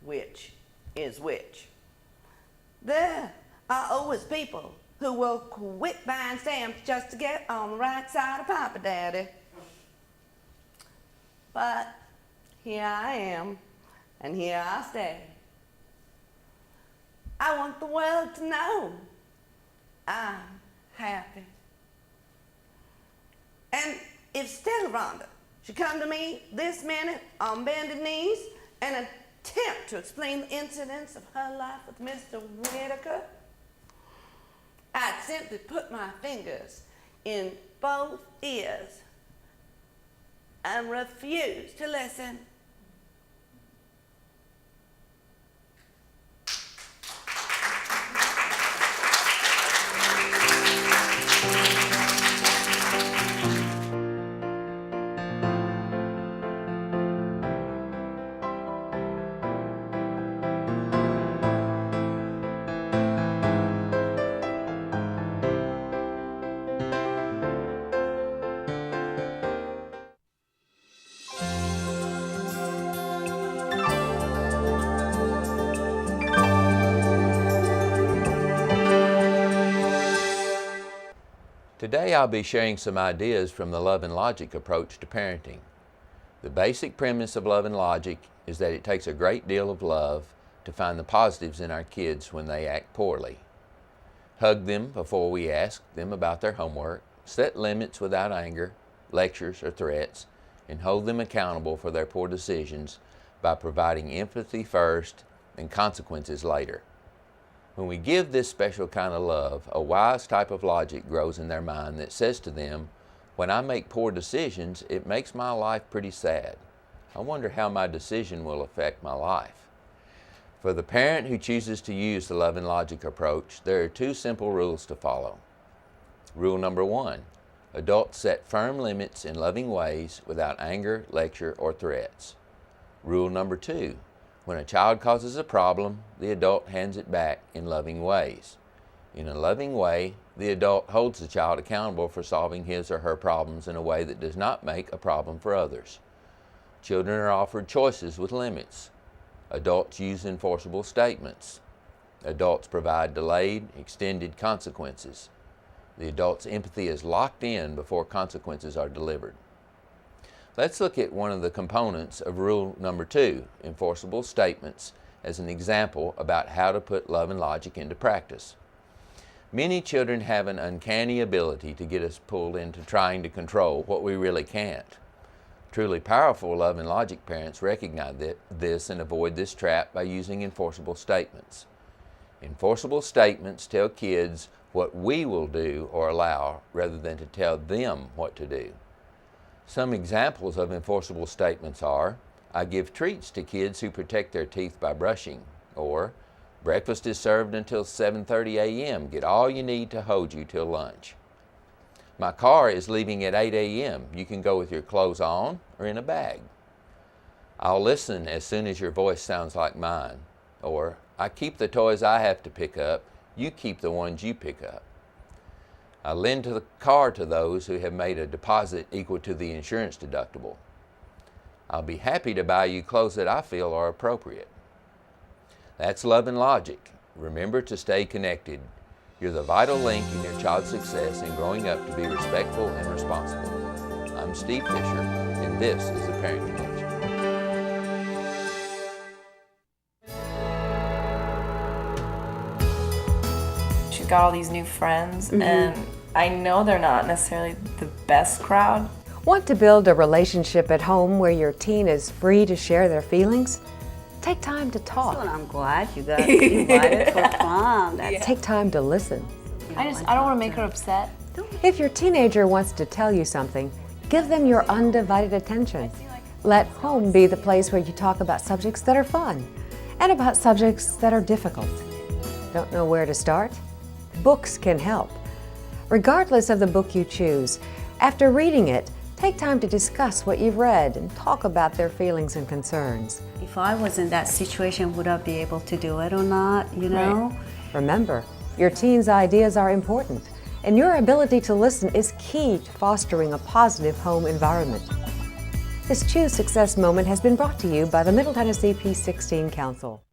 which is which. There are always people who will quit buying stamps just to get on the right side of Papa Daddy. But here I am, and here I stay. I want the world to know I'm happy. And if Stella Rhonda should come to me this minute on bended knees and attempt to explain the incidents of her life with Mr. Whitaker, I'd simply put my fingers in both ears and refuse to listen. Today I'll be sharing some ideas from the Love and Logic approach to parenting. The basic premise of Love and Logic is that it takes a great deal of love to find the positives in our kids when they act poorly. Hug them before we ask them about their homework, set limits without anger, lectures, or threats, and hold them accountable for their poor decisions by providing empathy first and consequences later. When we give this special kind of love, a wise type of logic grows in their mind that says to them, when I make poor decisions, it makes my life pretty sad. I wonder how my decision will affect my life. For the parent who chooses to use the Love and Logic approach, there are two simple rules to follow. Rule number 1, adults set firm limits in loving ways without anger, lecture, or threats. Rule number 2, when a child causes a problem, the adult hands it back in loving ways. In a loving way, the adult holds the child accountable for solving his or her problems in a way that does not make a problem for others. Children are offered choices with limits. Adults use enforceable statements. Adults provide delayed, extended consequences. The adult's empathy is locked in before consequences are delivered. Let's look at one of the components of rule number 2, enforceable statements, as an example about how to put Love and Logic into practice. Many children have an uncanny ability to get us pulled into trying to control what we really can't. Truly powerful Love and Logic parents recognize this and avoid this trap by using enforceable statements. Enforceable statements tell kids what we will do or allow rather than to tell them what to do. Some examples of enforceable statements are, I give treats to kids who protect their teeth by brushing, or breakfast is served until 7:30 a.m. Get all you need to hold you till lunch. My car is leaving at 8 a.m. You can go with your clothes on or in a bag. I'll listen as soon as your voice sounds like mine, or I keep the toys I have to pick up, you keep the ones you pick up. I lend to the car to those who have made a deposit equal to the insurance deductible. I'll be happy to buy you clothes that I feel are appropriate. That's Love and Logic. Remember to stay connected. You're the vital link in your child's success in growing up to be respectful and responsible. I'm Steve Fisher, and this is The Parent Connection. She's got all these new friends, and I know they're not necessarily the best crowd. Want to build a relationship at home where your teen is free to share their feelings? Take time to talk. Well, I'm glad you got invited for fun. Take time to listen. I don't want to make her upset. If your teenager wants to tell you something, give them your undivided attention. Let home be the place where you talk about subjects that are fun and about subjects that are difficult. Don't know where to start? Books can help. Regardless of the book you choose, after reading it, take time to discuss what you've read and talk about their feelings and concerns. If I was in that situation, would I be able to do it or not, you know? Right. Remember, your teen's ideas are important, and your ability to listen is key to fostering a positive home environment. This Choose Success moment has been brought to you by the Middle Tennessee P16 Council.